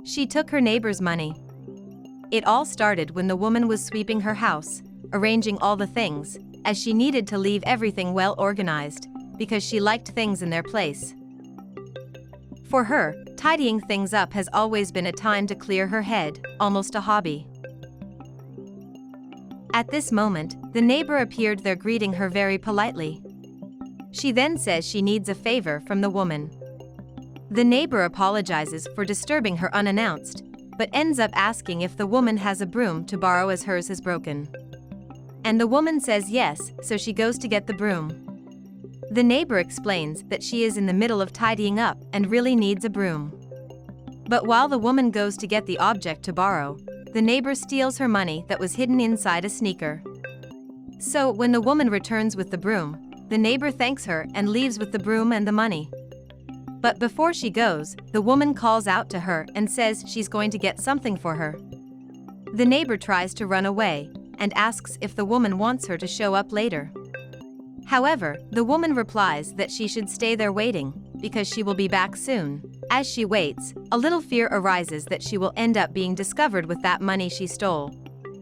She took her neighbor's money. It all started when the woman was sweeping her house, arranging all the things, as she needed to leave everything well organized, because she liked things in their place. For her, tidying things up has always been a time to clear her head, almost a hobby. At this moment, the neighbor appeared there greeting her very politely. She then says she needs a favor from the woman. The neighbor apologizes for disturbing her unannounced, but ends up asking if the woman has a broom to borrow as hers is broken. And the woman says yes, so she goes to get the broom. The neighbor explains that she is in the middle of tidying up and really needs a broom. But while the woman goes to get the object to borrow, the neighbor steals her money that was hidden inside a sneaker. So when the woman returns with the broom, the neighbor thanks her and leaves with the broom and the money. But before she goes, the woman calls out to her and says she's going to get something for her. The neighbor tries to run away and asks if the woman wants her to show up later. However, the woman replies that she should stay there waiting, because she will be back soon. As she waits, a little fear arises that she will end up being discovered with that money she stole.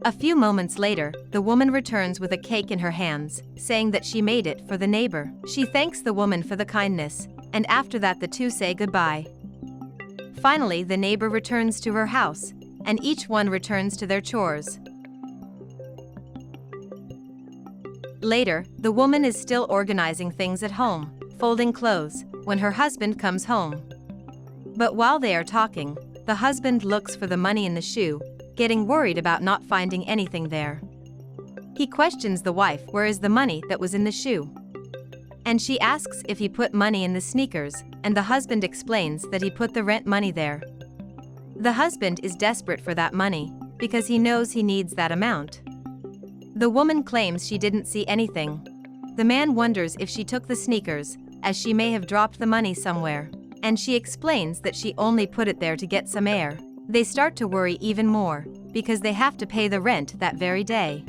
A few moments later, the woman returns with a cake in her hands, saying that she made it for the neighbor. She thanks the woman for the kindness, and after that the two say goodbye. Finally, the neighbor returns to her house, and each one returns to their chores. Later, the woman is still organizing things at home, folding clothes, when her husband comes home. But while they are talking, the husband looks for the money in the shoe, getting worried about not finding anything there. He questions the wife where is the money that was in the shoe. And she asks if he put money in the sneakers, and the husband explains that he put the rent money there. The husband is desperate for that money, because he knows he needs that amount. The woman claims she didn't see anything. The man wonders if she took the sneakers, as she may have dropped the money somewhere, and she explains that she only put it there to get some air. They start to worry even more, because they have to pay the rent that very day.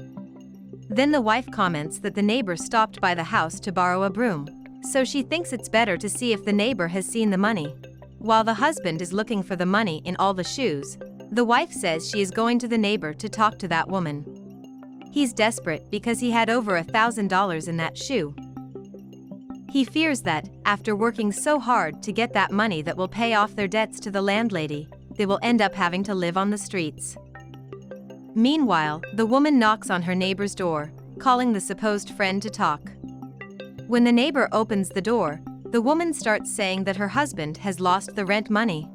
Then the wife comments that the neighbor stopped by the house to borrow a broom, so she thinks it's better to see if the neighbor has seen the money. While the husband is looking for the money in all the shoes, the wife says she is going to the neighbor to talk to that woman. He's desperate because he had over $1,000 in that shoe. He fears that, after working so hard to get that money that will pay off their debts to the landlady, they will end up having to live on the streets. Meanwhile, the woman knocks on her neighbor's door, calling the supposed friend to talk. When the neighbor opens the door, the woman starts saying that her husband has lost the rent money.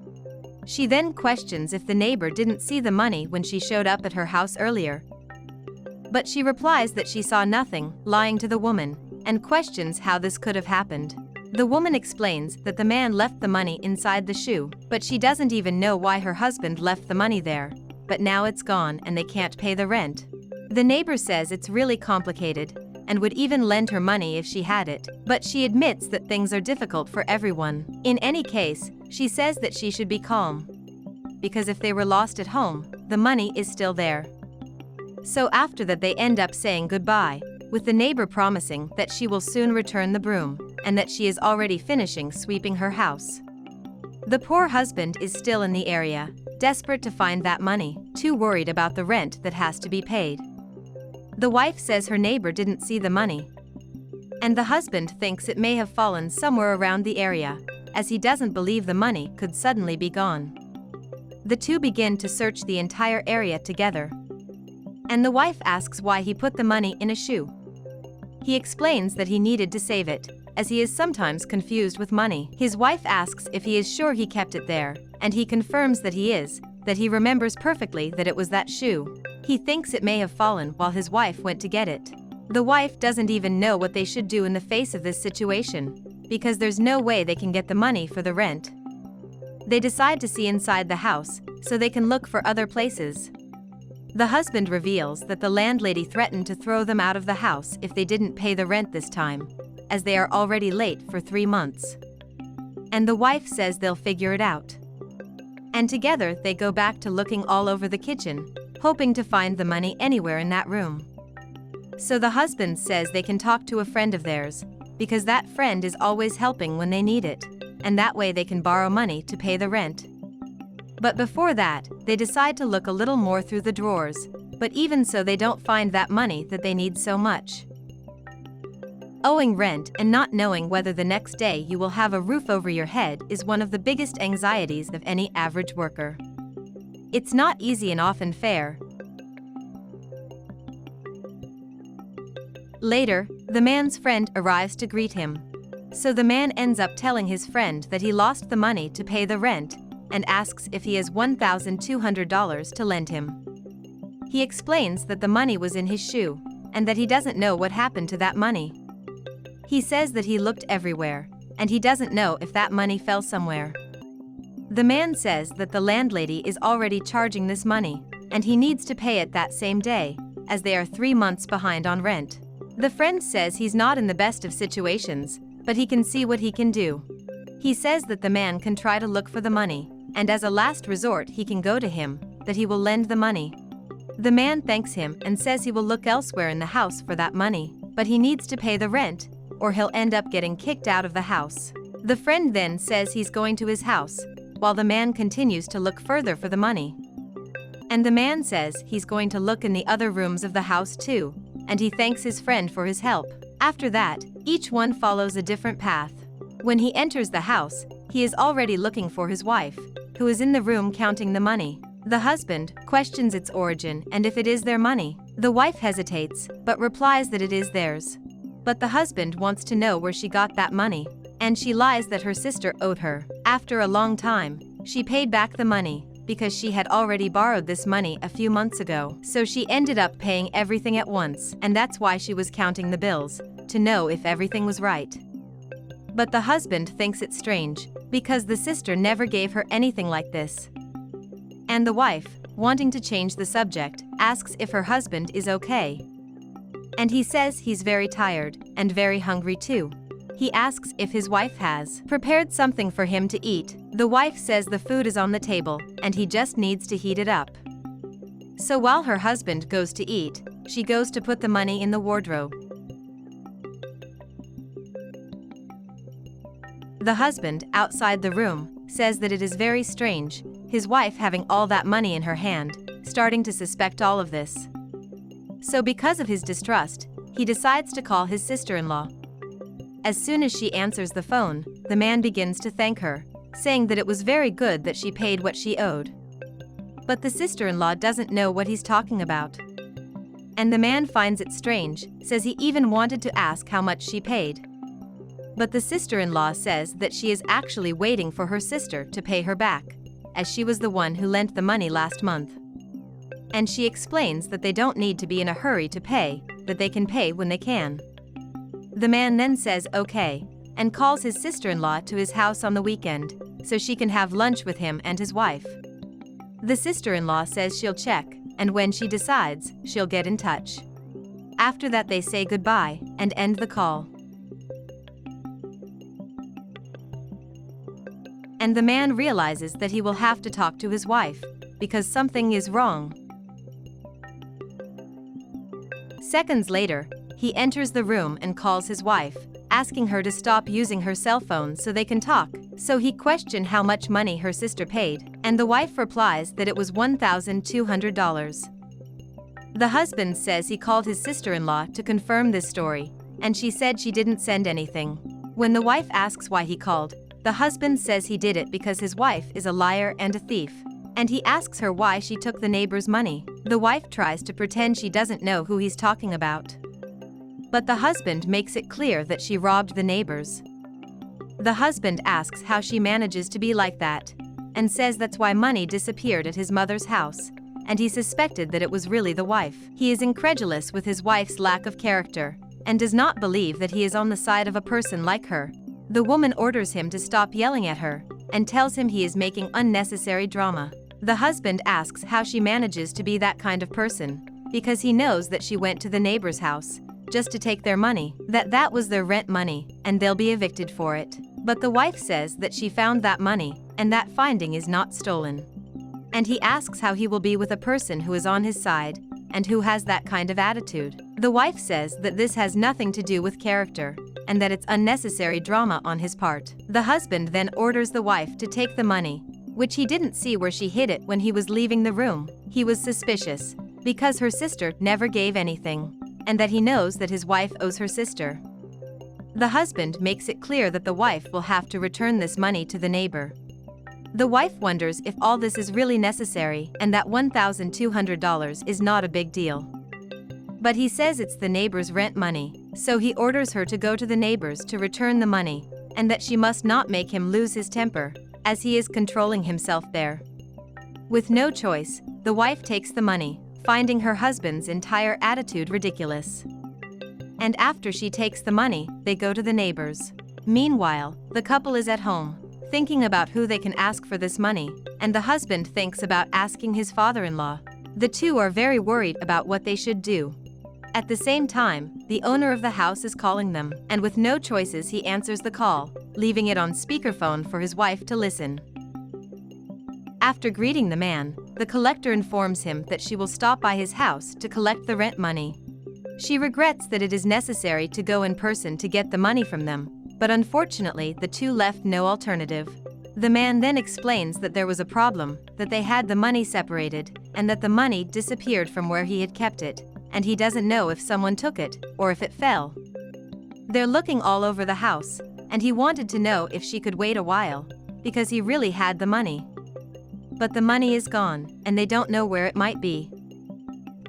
She then questions if the neighbor didn't see the money when she showed up at her house earlier. But she replies that she saw nothing, lying to the woman, and questions how this could have happened. The woman explains that the man left the money inside the shoe, but she doesn't even know why her husband left the money there. But now it's gone and they can't pay the rent. The neighbor says it's really complicated, and would even lend her money if she had it, but she admits that things are difficult for everyone. In any case, she says that she should be calm, because if they were lost at home, the money is still there. So after that they end up saying goodbye, with the neighbor promising that she will soon return the broom, and that she is already finishing sweeping her house. The poor husband is still in the area, desperate to find that money, too worried about the rent that has to be paid. The wife says her neighbor didn't see the money, and the husband thinks it may have fallen somewhere around the area, as he doesn't believe the money could suddenly be gone. The two begin to search the entire area together, and the wife asks why he put the money in a shoe. He explains that he needed to save it, as he is sometimes confused with money. His wife asks if he is sure he kept it there, and he confirms that he is, that he remembers perfectly that it was that shoe. He thinks it may have fallen while his wife went to get it. The wife doesn't even know what they should do in the face of this situation, because there's no way they can get the money for the rent. They decide to see inside the house, so they can look for other places. The husband reveals that the landlady threatened to throw them out of the house if they didn't pay the rent this time, as they are already late for 3 months. And the wife says they'll figure it out. And together they go back to looking all over the kitchen, hoping to find the money anywhere in that room. So the husband says they can talk to a friend of theirs, because that friend is always helping when they need it, and that way they can borrow money to pay the rent. But before that, they decide to look a little more through the drawers, but even so they don't find that money that they need so much. Owing rent and not knowing whether the next day you will have a roof over your head is one of the biggest anxieties of any average worker. It's not easy and often fair. Later, the man's friend arrives to greet him. So the man ends up telling his friend that he lost the money to pay the rent and asks if he has $1,200 to lend him. He explains that the money was in his shoe and that he doesn't know what happened to that money. He says that he looked everywhere and he doesn't know if that money fell somewhere. The man says that the landlady is already charging this money and he needs to pay it that same day, as they are 3 months behind on rent. The friend says he's not in the best of situations, but he can see what he can do. He says that the man can try to look for the money, and as a last resort he can go to him, that he will lend the money. The man thanks him and says he will look elsewhere in the house for that money, but he needs to pay the rent, or he'll end up getting kicked out of the house. The friend then says he's going to his house, while the man continues to look further for the money. And the man says he's going to look in the other rooms of the house too, and he thanks his friend for his help. After that, each one follows a different path. When he enters the house, he is already looking for his wife, who is in the room counting the money. The husband questions its origin and if it is their money. The wife hesitates, but replies that it is theirs. But the husband wants to know where she got that money, and she lies that her sister owed her. After a long time, she paid back the money, because she had already borrowed this money a few months ago. So she ended up paying everything at once, and that's why she was counting the bills, to know if everything was right. But the husband thinks it's strange, because the sister never gave her anything like this. And the wife, wanting to change the subject, asks if her husband is okay. And he says he's very tired, and very hungry too. He asks if his wife has prepared something for him to eat. The wife says the food is on the table, and he just needs to heat it up. So while her husband goes to eat, she goes to put the money in the wardrobe. The husband, outside the room, says that it is very strange, his wife having all that money in her hand, starting to suspect all of this. So because of his distrust, he decides to call his sister-in-law. As soon as she answers the phone, the man begins to thank her, saying that it was very good that she paid what she owed. But the sister-in-law doesn't know what he's talking about. And the man finds it strange, says he even wanted to ask how much she paid. But the sister-in-law says that she is actually waiting for her sister to pay her back, as she was the one who lent the money last month. And she explains that they don't need to be in a hurry to pay, that they can pay when they can. The man then says okay, and calls his sister-in-law to his house on the weekend, so she can have lunch with him and his wife. The sister-in-law says she'll check, and when she decides, she'll get in touch. After that they say goodbye, and end the call. And the man realizes that he will have to talk to his wife, because something is wrong. Seconds later, he enters the room and calls his wife, asking her to stop using her cell phone so they can talk. So he questions how much money her sister paid, and the wife replies that it was $1,200. The husband says he called his sister-in-law to confirm this story, and she said she didn't send anything. When the wife asks why he called, the husband says he did it because his wife is a liar and a thief, and he asks her why she took the neighbor's money. The wife tries to pretend she doesn't know who he's talking about. But the husband makes it clear that she robbed the neighbors. The husband asks how she manages to be like that, and says that's why money disappeared at his mother's house, and he suspected that it was really the wife. He is incredulous with his wife's lack of character, and does not believe that he is on the side of a person like her. The woman orders him to stop yelling at her, and tells him he is making unnecessary drama. The husband asks how she manages to be that kind of person, because he knows that she went to the neighbor's house, just to take their money, that was their rent money, and they'll be evicted for it. But the wife says that she found that money, and that finding is not stolen. And he asks how he will be with a person who is on his side, and who has that kind of attitude. The wife says that this has nothing to do with character, and that it's unnecessary drama on his part. The husband then orders the wife to take the money, which he didn't see where she hid it when he was leaving the room. He was suspicious, because her sister never gave anything, and that he knows that his wife owes her sister. The husband makes it clear that the wife will have to return this money to the neighbor. The wife wonders if all this is really necessary and that $1,200 is not a big deal. But he says it's the neighbor's rent money, so he orders her to go to the neighbors to return the money, and that she must not make him lose his temper, as he is controlling himself there. With no choice, the wife takes the money, finding her husband's entire attitude ridiculous. And after she takes the money, they go to the neighbors. Meanwhile, the couple is at home, thinking about who they can ask for this money, and the husband thinks about asking his father-in-law. The two are very worried about what they should do. At the same time, the owner of the house is calling them, and with no choices he answers the call, leaving it on speakerphone for his wife to listen. After greeting the man, the collector informs him that she will stop by his house to collect the rent money. She regrets that it is necessary to go in person to get the money from them, but unfortunately the two left no alternative. The man then explains that there was a problem, that they had the money separated, and that the money disappeared from where he had kept it, and he doesn't know if someone took it, or if it fell. They're looking all over the house, and he wanted to know if she could wait a while, because he really had the money. But the money is gone, and they don't know where it might be.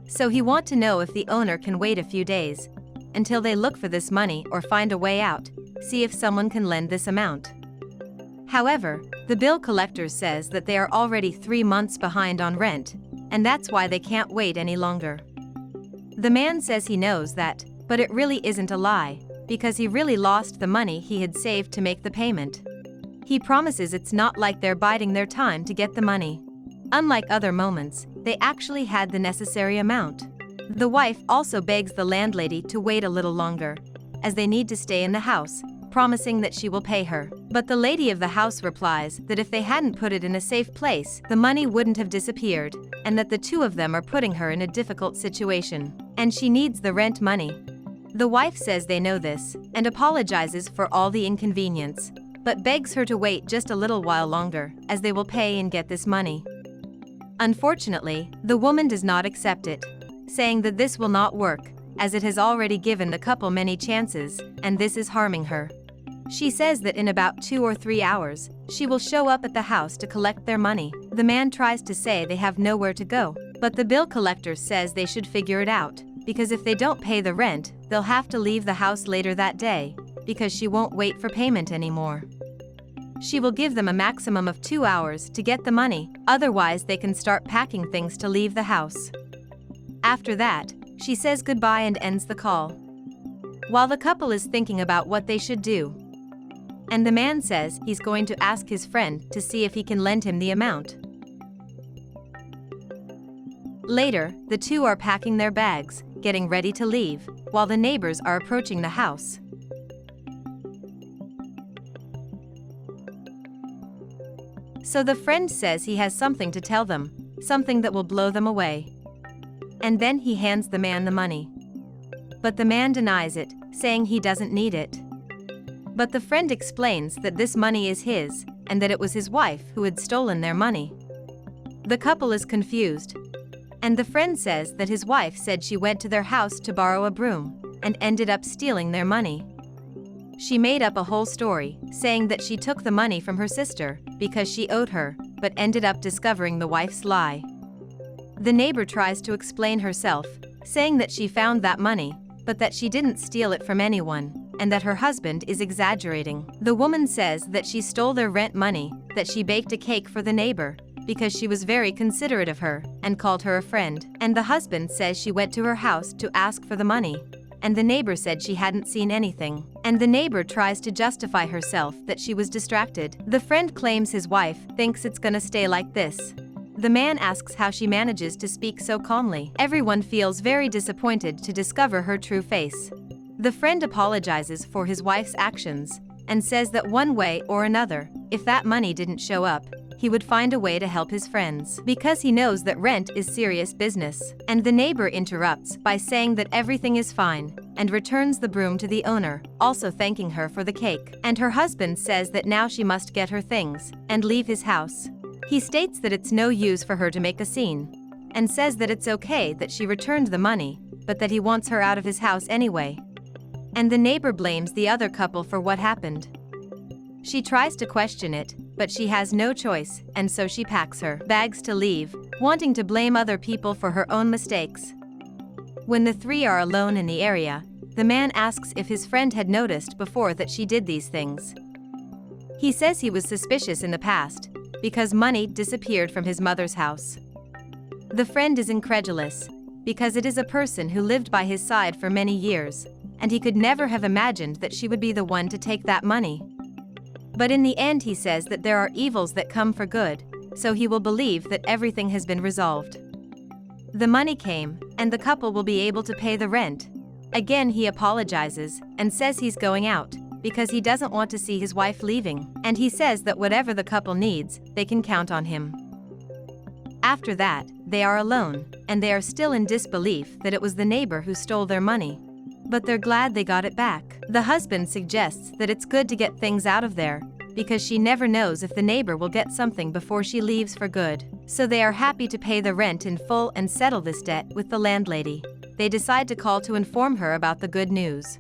So he wants to know if the owner can wait a few days, until they look for this money or find a way out, see if someone can lend this amount. However, the bill collector says that they are already 3 months behind on rent, and that's why they can't wait any longer. The man says he knows that, but it really isn't a lie, because he really lost the money he had saved to make the payment. He promises it's not like they're biding their time to get the money. Unlike other moments, they actually had the necessary amount. The wife also begs the landlady to wait a little longer, as they need to stay in the house, promising that she will pay her. But the lady of the house replies that if they hadn't put it in a safe place, the money wouldn't have disappeared, and that the two of them are putting her in a difficult situation, and she needs the rent money. The wife says they know this, and apologizes for all the inconvenience, but begs her to wait just a little while longer, as they will pay and get this money. Unfortunately, the woman does not accept it, saying that this will not work, as it has already given the couple many chances, and this is harming her. She says that in about 2 or 3 hours, she will show up at the house to collect their money. The man tries to say they have nowhere to go, but the bill collector says they should figure it out, because if they don't pay the rent, they'll have to leave the house later that day, because she won't wait for payment anymore. She will give them a maximum of 2 hours to get the money, otherwise they can start packing things to leave the house. After that, she says goodbye and ends the call. While the couple is thinking about what they should do, and the man says he's going to ask his friend to see if he can lend him the amount. Later, the two are packing their bags, getting ready to leave, while the neighbors are approaching the house. So the friend says he has something to tell them, something that will blow them away. And then he hands the man the money. But the man denies it, saying he doesn't need it. But the friend explains that this money is his, and that it was his wife who had stolen their money. The couple is confused, and the friend says that his wife said she went to their house to borrow a broom, and ended up stealing their money. She made up a whole story, saying that she took the money from her sister, because she owed her, but ended up discovering the wife's lie. The neighbor tries to explain herself, saying that she found that money, but that she didn't steal it from anyone, and that her husband is exaggerating. The woman says that she stole their rent money, that she baked a cake for the neighbor, because she was very considerate of her, and called her a friend. And the husband says she went to her house to ask for the money, and the neighbor said she hadn't seen anything. And the neighbor tries to justify herself that she was distracted. The friend claims his wife thinks it's gonna stay like this. The man asks how she manages to speak so calmly. Everyone feels very disappointed to discover her true face. The friend apologizes for his wife's actions, and says that one way or another, if that money didn't show up, he would find a way to help his friends, because he knows that rent is serious business. And the neighbor interrupts by saying that everything is fine, and returns the broom to the owner, also thanking her for the cake. And her husband says that now she must get her things, and leave his house. He states that it's no use for her to make a scene, and says that it's okay that she returned the money, but that he wants her out of his house anyway. And the neighbor blames the other couple for what happened. She tries to question it, but she has no choice, and so she packs her bags to leave, wanting to blame other people for her own mistakes. When the three are alone in the area, the man asks if his friend had noticed before that she did these things. He says he was suspicious in the past, because money disappeared from his mother's house. The friend is incredulous, because it is a person who lived by his side for many years, and he could never have imagined that she would be the one to take that money. But in the end he says that there are evils that come for good, so he will believe that everything has been resolved. The money came, and the couple will be able to pay the rent. Again he apologizes, and says he's going out, because he doesn't want to see his wife leaving, and he says that whatever the couple needs, they can count on him. After that, they are alone, and they are still in disbelief that it was the neighbor who stole their money. But they're glad they got it back. The husband suggests that it's good to get things out of there, because she never knows if the neighbor will get something before she leaves for good. So they are happy to pay the rent in full and settle this debt with the landlady. They decide to call to inform her about the good news.